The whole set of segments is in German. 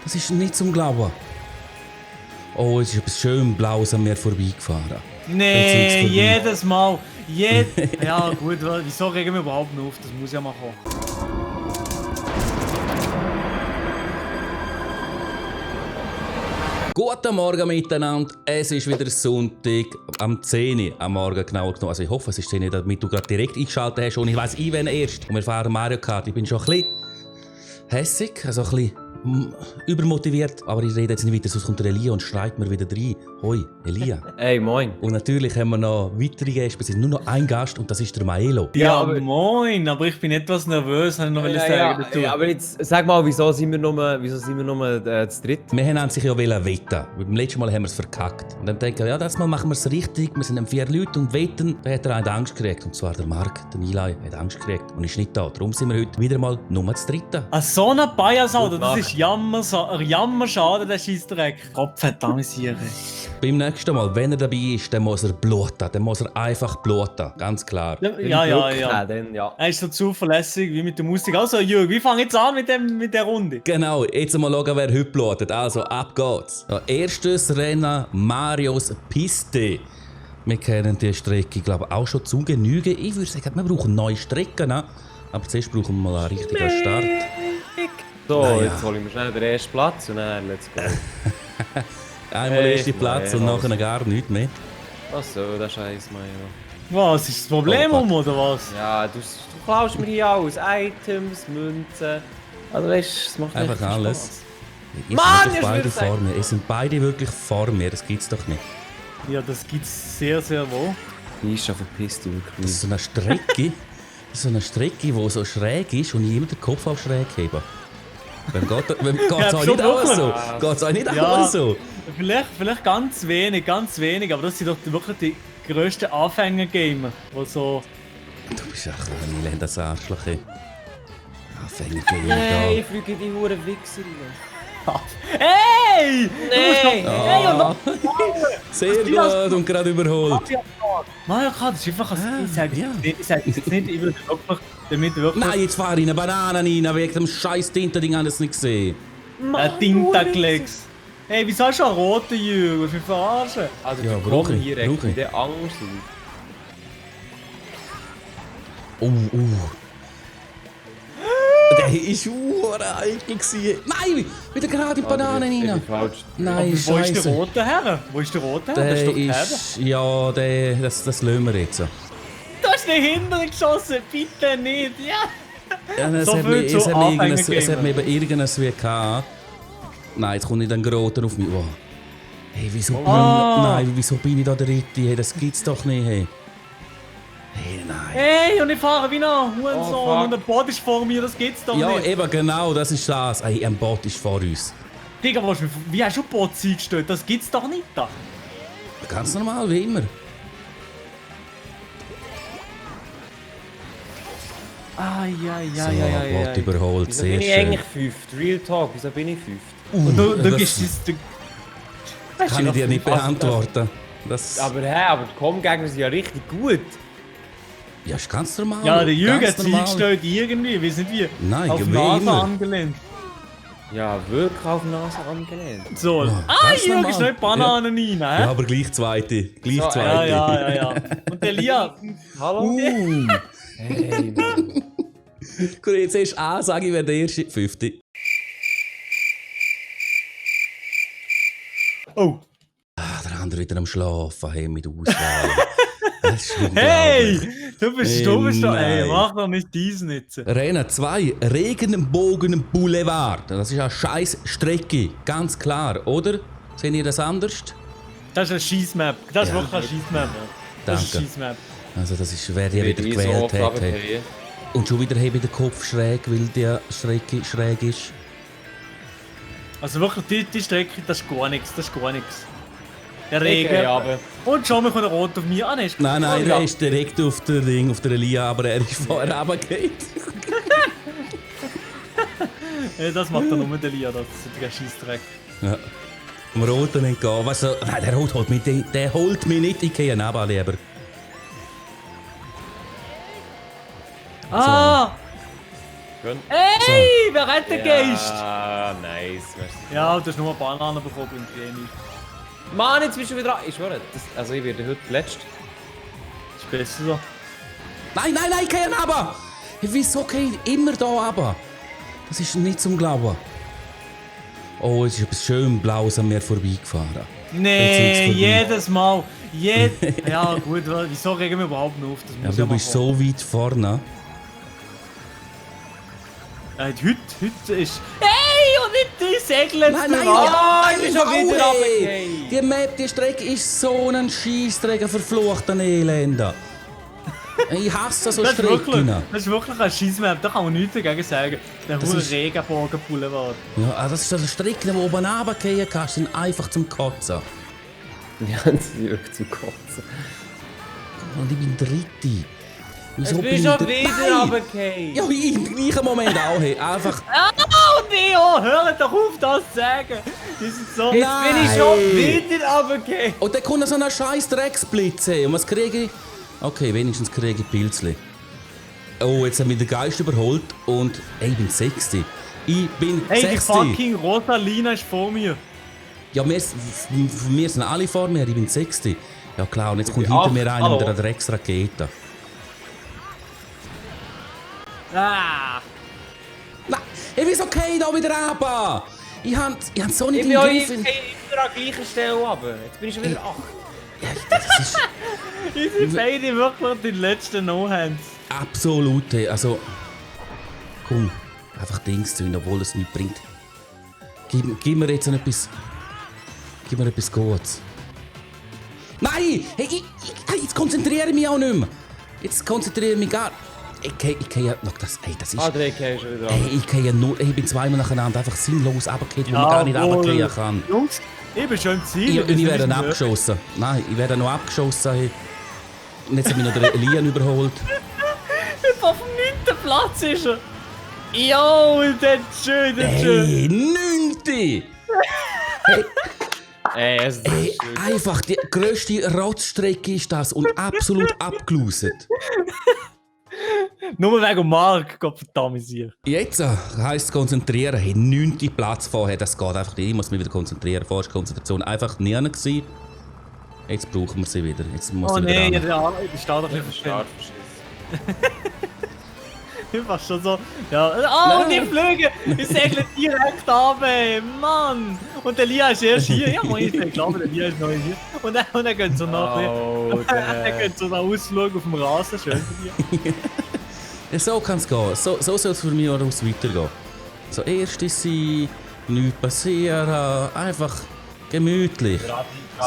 Das ist nicht zum Glauben. Oh, es ist etwas schön Blaues an mir vorbeigefahren. Nee, jedes Mal. Ja gut, wieso regen wir überhaupt noch auf? Das muss ja mal kommen. Guten Morgen miteinander. Es ist wieder Sonntag am 10 Uhr am Morgen genauer genommen. Also ich hoffe, es ist 10 Uhr, damit du gerade direkt eingeschaltet hast und ich weiss, ich bin erst. Und wir fahren Mario Kart. Ich bin schon ein bisschen hässig, also ein bisschen übermotiviert. Aber ich rede jetzt nicht weiter, sonst kommt der Elia und schreit mir wieder rein. Hoi, Elia. Hey, moin. Und natürlich haben wir noch weitere Gäste. Es ist nur noch ein Gast und das ist der Maelo. Ja, aber moin, aber ich bin etwas nervös, habe ich noch sagen dazu. Aber jetzt sag mal, wieso sind wir nur zu dritt? Wir haben sich ja wetten. Beim letzten Mal haben wir es verkackt. Und dann denken wir, ja, das Mal machen wir es richtig. Wir sind 4 Leute und wetten. Da hat er einen Angst gekriegt. Und zwar der Marc, der Nilay, hat Angst gekriegt und ist nicht da. Darum sind wir heute wieder mal nur zu dritt. So eine Bias-Auto, das ist jammerschade, der Scheissdreck. Kopfverdammt. Beim nächsten Mal, wenn er dabei ist, dann muss er bluten. Dann muss er einfach bluten. Ganz klar. Ja. Dann, ja. Er ist so zuverlässig wie mit der Musik. Also, Jürgen, wir fangen jetzt an mit der Runde. Genau, jetzt mal schauen, wer heute blutet. Also, ab geht's. Ja, erstes Rennen Marios Piste. Wir kennen die Strecke, glaube ich, auch schon zu Genüge. Ich würde sagen, wir brauchen neue Strecken. Ne? Aber zuerst brauchen wir mal einen richtigen Start. So, Naja. jetzt hole ich mir schnell den ersten Platz und dann let's go. Einmal erster Platz und nachher gar nichts mehr. Was soll der Scheiß, Mario? Was, ist das Problem oder was? Ja, du klaust mir hier alles. Items, Münzen. Also weißt du, es macht Einfach echt alles. Spaß. Ihr Mann, seid doch ich beide will's vor mir. Ihr sind beide wirklich vor mir. Das gibt's doch nicht. Ja, das gibt's sehr, sehr wohl. Die ist schon verpisst, du Das ist so eine Strecke, die so schräg ist und ich immer den Kopf auch schräg hebe. Geht's euch nicht auch so? Geht's euch nicht auch so? Vielleicht ganz wenig, aber das sind doch wirklich die grössten Anfänger-Gamer, die so... Du bist ja ein elendes Arschloch. Anfänger-Gamer Hey, da. ich fliege die Hure Wichser. Hey! Nein! Hey, und noch... Sehr gut und gerade überholt. Mario Kart ist einfach ein... Ich sage jetzt nicht, ich würde wirklich damit wirklich... Nein, jetzt fahre ich eine Banane rein, wegen dem scheiß Tinterding habe ich es nicht gesehen. Ein Tintaklex. Hey, wieso hast du einen roten Jürgen? Was mich verarschen? Also, Ja, ja, brauche ich, hier brauche echt ich. der Angst. Der ist eikel gewesen. Nein, wieder gerade in die Banane rein. Falsch. Nein, Wo ist der scheiße. rote Herr? Wo ist der rote Herr? Der Das ist doch ist... der. Ja, das lassen wir jetzt. Du hast nicht hinterher geschossen, bitte nicht, ja! Ja, es So hat viel mir, zu es hat mir irgendein, Anfängergamer. es hat mir eben irgendein wie gehabt. Nein, jetzt kommt nicht ein Groter auf mich. Oh. Hey, wieso bin ich da der Ritti? Hey, das gibt's doch nicht. Hey, nein. Hey, und ich fahre wie ein Oh, Hurensohn fuck. und der Boot ist vor mir, das geht's doch Ja, nicht. eben genau, das ist das. Hey, ein Boot ist vor uns. Digga, wie hast du Boot eingestellt? Das gibt's doch nicht da. Ganz normal, wie immer. Ja. Boot überholt, Wieso sehr bin ich schön. eigentlich fünft? Real Talk, wieso bin ich fünft? Und du das gibst es... kann ich dir nicht beantworten. Das, Aber die Com-Gegner sind ja richtig gut. ja, ist ganz normal. Ja, der Jürgen ganz hat es normal. eingestellt irgendwie, wir sind wie Nein, auf die wie Nase immer. angelehnt. Ja, wirklich auf die Nase angelehnt. So, ganz Jürgen normal. schnell Bananen rein, Ja, hä? aber gleich zweite. Gleich So, zweite. Ja. Und der Lia, Hallo? Hey, Mann. Gut, jetzt erst A, sage ich, wer der erste. 50. oh, Der andere wieder am Schlafen, hey, mit Auswahl. Das ist hey, unglaublich. du bist doch, Nein. ey, mach doch nicht diesen jetzt. Rennen 2, Regenbogen Boulevard. Das ist eine scheiß Strecke, ganz klar, oder? Seht ihr das anders? Das ist eine Scheissmap, das ist Ja. wirklich eine Scheissmap. Das ist eine Danke. Scheissmap. Also das ist, wer die Ich wieder bin so gewählt oft hat. Hey. runtergefallen. Und schon wieder habe ich den Kopf schräg, weil die Strecke schräg ist. Also wirklich, die Strecke, das ist gar nichts, Der Regen. Okay, aber Und schon mal kommt der Rot auf mich an. Ist Nein, ja. der ist direkt auf der Ring, auf der Elia, aber er ist vorher runtergefallen. Das macht dann nur der Lia, das ist der Scheissdreck. Ja. Am Roten entgehen. Was, nein, der Rot holt mich, der holt mich nicht. Ich gehe neben lieber. Ah! Gönn. Hey, wer hat den Geist? Ja, nice. Merci. Ja, du hast nur Bananen bekommen beim Training. Mann, jetzt bist du wieder dran. Ich schwöre, also ich werde heute letzt. Ist besser so. Nein, ich gehe runter! Wieso gehe ich immer da runter? Das ist nicht zum Glauben. Oh, es ist etwas schön Blaues an mir vorbeigefahren. Nee, Jetzt jedes Mal. Ja gut, wieso regen wir überhaupt noch auf? Das Ja, muss du mal bist kommen. so weit vorne. Heute ist... Hey, und nicht die Segeln Nein, ich bin schon wieder runtergefallen. Die Map, die Strecke ist so ein Scheissdreck, ein verfluchter Elender. Ich hasse so Das ist wirklich Strecken. ein Scheissmap, da kann man nichts dagegen sagen. Der Das hohe ist- Regenbogen-Boulevard. Ja, das ist so eine Strecke, die oben runtergehen kannst, sind einfach zum Kotzen. Ja, das ist wirklich zum Kotzen. Und ich bin Dritte. Wieso Jetzt bin bist ich du schon Dritte? wieder Nein! runtergefallen. Ja, ich im gleichen Moment auch. Hey. Einfach... Oh Neo, hör doch auf, das zu sagen. Die sind so... Jetzt Nein. bin ich schon wieder runtergefallen. Und dann kommt so ein scheiß Drecksblitz. Hey. Und was kriege ich? Okay, wenigstens kriege ich Pilzli. Oh, jetzt haben wir den Geist überholt und ey, ich bin Sechste. Ich bin Hey, die Sechste. fucking Rosalina ist vor mir. Ja, wir sind alle vor mir, ich bin Sechste. Ja klar, und jetzt kommt bin hinter acht. mir einer Hallo. mit einer Drecksrakete. Ah. Nein, hey, wieso gehe ich da wieder runter? Ich hab so nicht Ich im bin auch Griff. immer an gleicher Stelle runter. Jetzt bin ich schon wieder 8. Ja, das ist Die sind beide wirklich die letzten No-Hands. absolut. Hey. Also, komm, einfach Dings tun, obwohl es nichts bringt. Gib mir jetzt etwas. Gib mir etwas Gutes. Nein! Hey, jetzt konzentriere ich mich auch nicht mehr. Jetzt konzentriere ich mich gar. Ich gehe ja. Das ist. Ah, der ist schon wieder Hey, ich gehe ja nur. Ich bin zweimal nacheinander einfach sinnlos runtergefallen, wo man gar nicht runtergehen kann. Jungs, ich bin schon im Ziel. Ich werde noch abgeschossen. Nein, ich werde noch abgeschossen. Hey. Und jetzt habe ich noch den Elian überholt. Auf dem 9. Platz ist er. Jo, das ist schön, das ist schön. Hey, 9. Es ist Hey, einfach die grösste Rotzstrecke ist das und absolut abgeloset. Nur wegen Mark, Gott verdammt sie. Jetzt heisst es konzentrieren. Hey, 9. Platz vorher, das geht einfach nicht. Ich muss mich wieder konzentrieren. Vorher war Konzentration einfach nie gewesen. Jetzt brauchen wir sie wieder. Jetzt muss Oh sie wieder nein, ran. der steht doch nicht Start verstanden. Ich war schon so. Ja. Oh, die Flüge! Ich segle direkt runter, Mann! Und der Lia ist erst hier. Ja, ich glaube, der Lia ist noch hier. Und dann geht so nach. Oh, Dann geht so nach Ausflug auf dem Rasen. Schön für dich. Ja, so kann es gehen. So soll es für mich auch aus weitergehen. So, erste sein, nichts passieren, einfach gemütlich.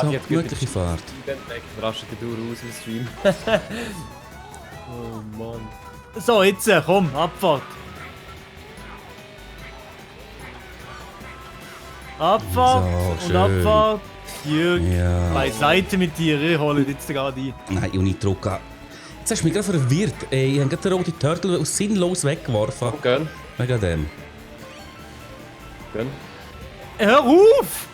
So, gemütliche Fahrt. Raschen Gedauer aus dem Stream. Oh Mann. So, jetzt komm, Abfahrt. Abfahrt So, und schön. Abfahrt. Jürg, Ja. beiseite mit dir. Ich hole jetzt gerade ein. Nein, und ich drücke. Jetzt hast du mich gerade verwirrt. Ich habe gerade den roten Turtle aus sinnlos weggeworfen. Gönn. Wegen dem. Gönn. Hör auf!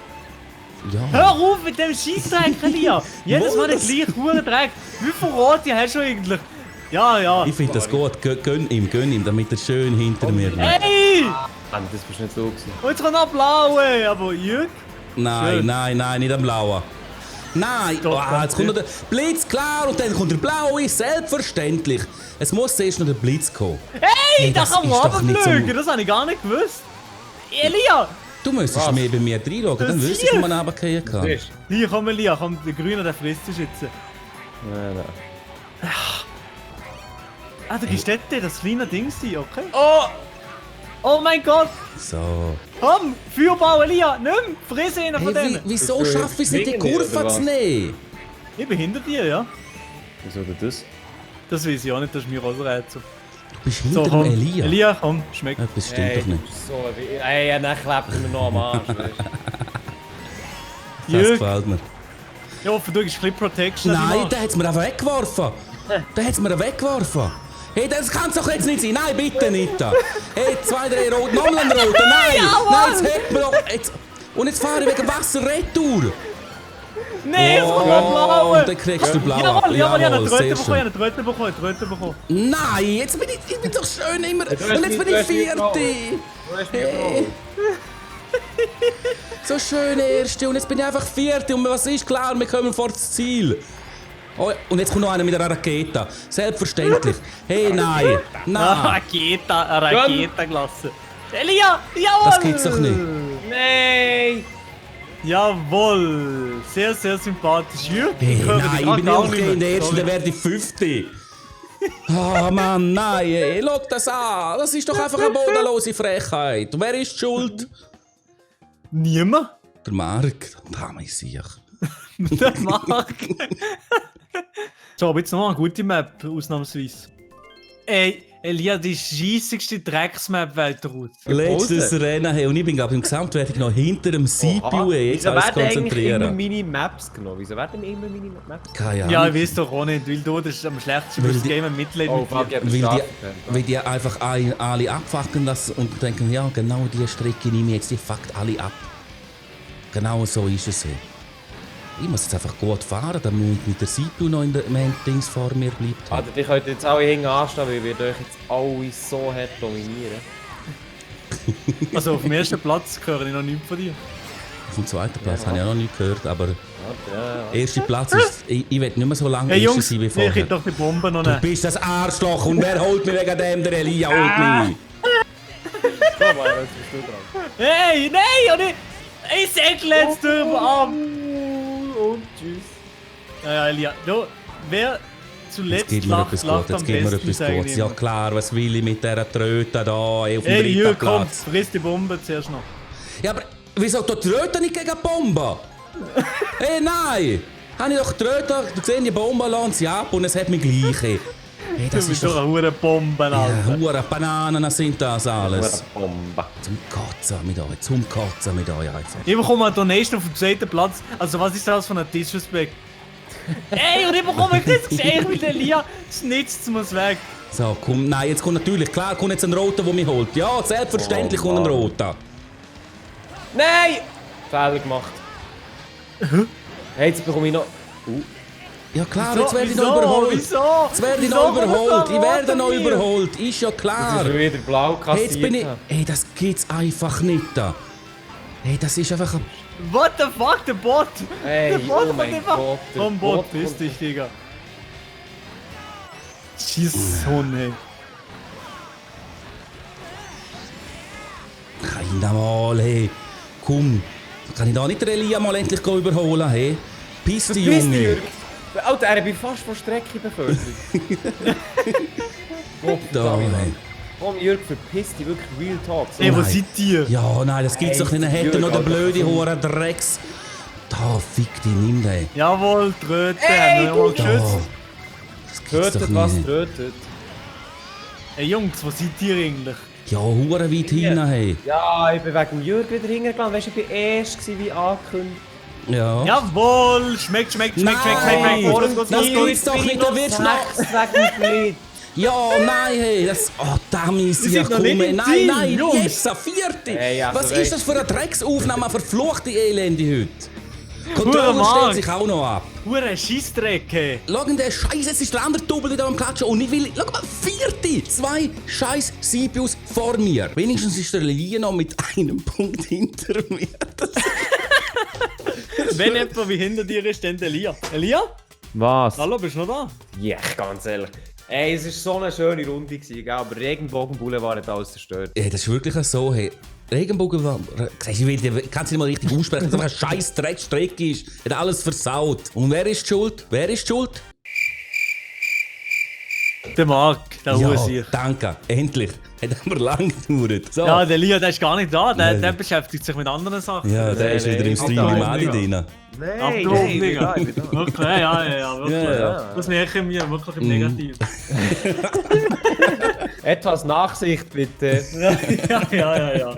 Ja. Hör auf mit dem Scheissdreck, Lia! Jedes Mal der Was? gleiche Hurendreck. Wie viel Rote hast du eigentlich? Ja, ja. Ich finde das gut. Gönn ihm, damit er schön hinter mir bleibt. Hey! Mann, das bist nicht so gewesen. Und jetzt kommt noch Blaue, aber Jürg? Nein, Schön. nein, nicht am Blauen. Nein, Doch, jetzt kommt noch der Blitz, klar, und dann kommt der Blaue, selbstverständlich. Es muss zuerst noch der Blitz kommen. Hey, da das kann man ist doch nicht runterfliegen, so- das habe ich gar nicht gewusst. Elia! Du müsstest Was? mehr bei mir reinschauen, dann Das wüsstest du, hier? wo man runtergehen kann. Siehst Hier, komm Elia, komm, der Grüne, der frisst dich jetzt. du? Nein. Ah, du gehst dort, das kleine Ding sein, okay? Oh! Oh mein Gott! So. Komm, Feuerball, Elia, nimm, friss einen von Hey, denen! wieso Bist du schaffe ich es nicht, die wegen mir, Kurve oder zu was? nehmen? Ich bin hinter dir, ja? Wieso denn das? Das weiß ich auch nicht, das ist mir auch so Rätsel. Du bist So, hinter komm, dem Elia. Elia, komm, schmeckt. Etwas stimmt doch nicht. So, ey, dann klebt er mir noch am Arsch. Weißt du? Das Jürg, gefällt mir. ich hoffe, du gibst ein bisschen Protection. Nein, der hat es mir auch weggeworfen. Der hat es mir auch weggeworfen. Hey, das kann es doch jetzt nicht sein. Nein, bitte nicht. Hey, 2, 3 Rot, nochmal ein Roter. Nein, Ja, nein, Mann. jetzt hat mir doch... Jetzt. Und jetzt fahre ich wegen Wasser retour. Nein, es kommt Oh, blau! und dann kriegst du blau ab. Jawohl, jawohl, ich habe Jawohl, eine sehr Tröte bekommen, schön. ich habe eine Tröte bekommen. Nein, jetzt bin ich bin doch schön immer. hast Und jetzt mich- bin du ich hast mich Vierte. Du hast mich Hey. So schön Erste und jetzt bin ich einfach Vierte. Und was ist klar, wir kommen vor das Ziel. Oh, und jetzt kommt noch einer mit einer Rakete. Selbstverständlich. Hey, nein. Nein. Raketenglasse. Elia, jawohl! Das gibt's doch nicht. Nein! Jawohl, sehr, sehr sympathisch. Jürgen, Hey, höre nein, dich ich an, bin gar nicht nicht in der mehr. Ersten, dann werde ich Fünfte. Oh Mann, nein, ey, schau das an. Das ist doch einfach eine bodenlose Frechheit. Und wer ist die schuld? Niemand? Der Marc. Da mein sich. Der Marc. So, aber jetzt noch eine gute Map, ausnahmsweise. Ey, Elia, die scheissigste Drecksmap welteraus. Letztes Rennen, hey, und ich bin glaube im Gesamtwertung noch hinter dem CPU, ey, jetzt Wieso alles werden eigentlich immer konzentrieren. meine Maps genommen? Wieso werden immer meine Maps Keine Ja, Ahnung. ich weiß doch auch nicht, weil du das ist am schlechtesten Weil fürs die- Game Mitleid Oh, mit fuck, dir. ich hab Weil die einfach alle abfacken lassen und denken, ja, genau diese Strecke nehme ich jetzt, die fuckt alle ab. Genau so ist es. Hey. Ich muss jetzt einfach gut fahren, damit mit der CPU noch in der Dings vor mir bleibt. Alter, die könnt jetzt alle hinten anstehen, weil wir euch jetzt alle so hart dominieren. Also auf dem ersten Platz höre ich noch nichts von dir. Auf dem zweiten Platz habe ich auch noch nicht gehört, aber Ja. erster Platz ist, ich will nicht mehr so lange Hey erster Jungs, sein wie ich vorher. hätte doch die Bombe noch Du nicht. bist das Arschloch und wer holt mich wegen dem? Der Elia holt mich. So, Mann, jetzt bist du dran. Hey, nein! Und ich segle jetzt drüber ab! Und tschüss. Ja, Elia, du, wer Jetzt zuletzt gibt mir lacht, etwas lacht Gutes, am jetzt gibt mir besten, etwas sage ich Gutes. Ja immer. klar, was will ich mit dieser Tröte da ey, auf dem Hey, dritten Jürgen, komm, Platz? friss die Bombe zuerst noch. Ja, aber wieso die Tröte nicht gegen die Bombe? Hey, nein! Habe ich doch die Tröte, du siehst, die Bombe lassen sie ab und es hat mich gleich. Hey, Du das ist bist doch doch... eine hure Bombe, Ja, Alter. hure Bananen sind das alles. Bombe. Zum Kotzen mit euch, zum Kotzen mit euch einfach. Ich bekomme eine Donation auf dem zweiten Platz. Also was ist das von einem Disrespect? Ey, und ich bekomme ein Geschenk mit Elia. Schnitzt muss weg. So, komm, nein, jetzt kommt natürlich, klar, kommt jetzt ein Roter, der mich holt. Ja, selbstverständlich Oh, kommt ein Mann. Roter. Nein! Fehler gemacht. Hey, jetzt bekomme ich noch... Ja klar, So, jetzt werde ich wieso? noch überholt. Wieso? Jetzt werde ich Wieso noch kommt überholt. der Ich werde Rote noch hier? überholt. Ist ja Das klar. ist schon wieder blau Hey, kassiert. jetzt bin ich... Hey, das geht's einfach nicht da. Hey, das ist einfach ein... What the fuck, der Bot? Hey, der Bot oh kommt mein einfach Gott, der vom Bot. Bot Piss kommt- dich, Digga. Schieß Sohn, ey. Keiner mal, hey. Komm. Kann ich da nicht den Elia mal endlich überholen, hey? Piss dich, Verpiss dich, Junge. Jürgen. Alter, er bin fast von Strecke befördert. Da, hey. Komm, Jürgen, verpiss dich, wirklich Real Talk. So. Ey, wo Nein. seid ihr? Ja, nein, das gibt's Hey, doch nicht. Dann hätte Jürgen, noch der Alter, blöde komm. Hure Drecks. Da, fick dich, nimm den. Jawohl, Tröte, Ey, haben wir mal du- geschützt. Da. Das gibt's doch Tötet, was nicht. tötet. Ey Jungs, wo seid ihr eigentlich? Ja, hure weit hinten, hey. Ja, ich bin wegen Jürgen wieder hingegangen. Weißt du, ich war erst wie angekündigt. Ja. Jawohl, schmeckt, schmeckt, schmeckt, schmeckt, Nein. schmeckt, schmeckt. Gut, Das gut, gut. gibt's doch nicht, da wird's noch... wegen Blitz. Ja, nein, hey, das... Oh, damit sind ja, noch komm, nicht hey, im nein, Team, nein, Jungs. jetzt, eine Vierte. Hey, also Was weißt- ist das für eine Drecksaufnahme, eine verfluchte Elende heute? Hure Controller Mark. stellt sich auch noch ab. Hure Scheissdreck, ey. Schau in den Scheiß, jetzt ist der andere Double wieder am Klatschen und ich will... Schau mal, Vierte! 2 scheiß CPUs vor mir. Wenigstens ist der Elia noch mit einem Punkt hinter mir. Wenn jemand wie hinter dir ist, dann der Elia. Elia? Was? Hallo, bist du noch da? Ja, ganz ehrlich. Ey, es war so eine schöne Runde, gell? Aber Regenbogen Boulevard hat alles zerstört. Ja, das ist wirklich so, hey. Regenbogen war... Ich kann es nicht mal richtig aussprechen, dass es einfach eine scheiß Dreckstrecke ist. Hat alles versaut. Und wer ist die schuld? Wer ist die schuld? Der Marc, der Hursier. danke. Endlich. Hat aber lang gedauert. So. Ja, der Elia, der ist gar nicht da. Der, Nein. der beschäftigt sich mit anderen Sachen. Ja, der ist wieder im Stream Abgehoben, im Adi Digga. drin. Nein, Abgehoben, ich bin Digga. da, ich bin da. Wirklich, ja, wirklich. Ja, ja. Das merke ich mir wirklich im Negativen. Etwas Nachsicht, bitte. Ja.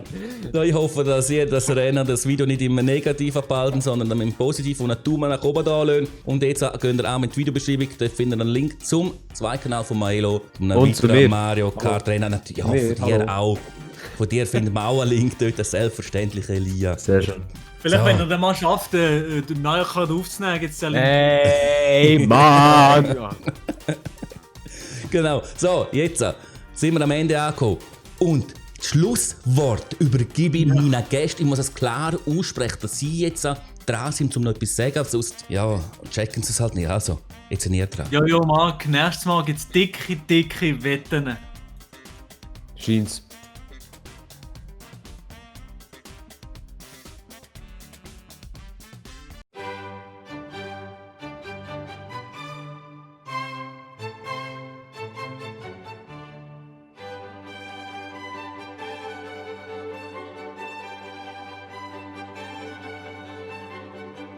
So, ich hoffe, dass ihr das Rennen, das Video nicht immer negativ abhalten, sondern dann im Positiven und einen Daumen nach oben da lassen. Und jetzt geht ihr auch mit der Videobeschreibung, dort findet ihr einen Link zum zweiten Kanal von Maelo, zum Und zu weiteren mir. Mario Kart Rennen. Natürlich, ja, Mir, von dir hallo. auch. Von dir findet man auch einen Link dort, das selbstverständliche Elia. Sehr schön. Vielleicht, So. wenn er den mal schafft, den neuen Karte aufzunehmen, gibt es ja Hey, Mann! Ja. Genau. So, jetzt sind wir am Ende angekommen. Und das Schlusswort übergebe ich meinen Gästen. Ich muss es klar aussprechen, dass sie jetzt dran sind, um noch etwas zu sagen. Sonst, ja, checken sie es halt nicht. Also, jetzt sind ihr dran. Ja, Marc, nächstes Mal gibt es dicke Wetten. Scheint's.